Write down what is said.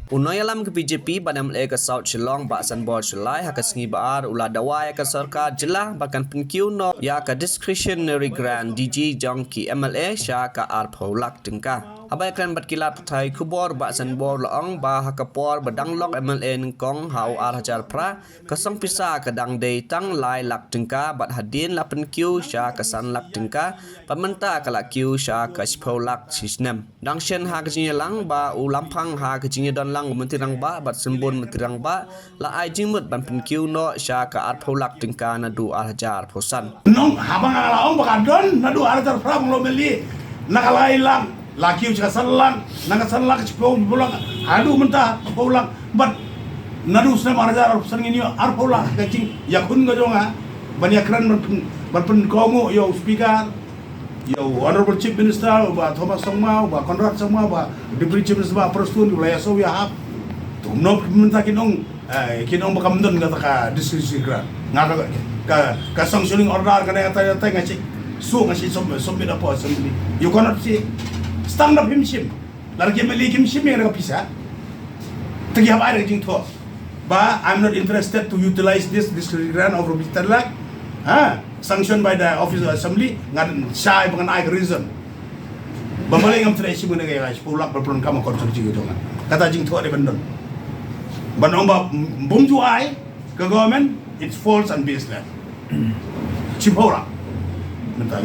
Unoy alam ke BJP badam le ke South Shillong ba san bor Shulai ha ke sengi baar ula Dawa ya ke Sorkar jelah bahkan Pynkiew no ya ke Discretionary Grand DG Jongki MLA sya ka ar pholak tengka. Abai kan bat kilat thai kubor ba san bor laong ba ha ke por badang lok MLA nengkong hau ar hajar pra kesong pisa ke dang dei tang lai lak tengka bat hadin la Pynkiew sya ke san lak tengka pamenta ka lak kiu sya ke pholak sisnem. Dang shen ha ke jinyelang ba ulampang ha ke jinyedon Menteri rang ba bat sembun menteri rang ba la ai jingmut ban Pynkiew no sya ka at pholak tingka na du al hajar phosan nong habang alaong bakadon na du alatar frang lo meli nakalai lang laki ucap salang nakasalang cipo pulang adu mentah pulang bat nadu sem alatar sang ini ar pulang kacing yakun gajonga banyak keren berpen kongo yo speaker yo honorable chief minister ba Thomas Songma ba Conrad Songma ba deputy chief minister ba Prostun wilayah so ya hap tu no minta kinong bakam don kata ka discretionary ngaka ka sanctioning order kana kata ngaci su ngaci som beda po assembly you cannot see stand up himshim lagi meli himshim yang ka pisa tagi hab ada jing to ba I'm not interested to utilize this discretionary of Mr. Lak sanctioned by the office of assembly ngan shy mengenai reason bambale ngam tre simu ngai guys pulak berpulun kamu konstruksi gitu kan kata jing thua de bandon banong ba bum ju ai ke government it's false and baseless cipola mentang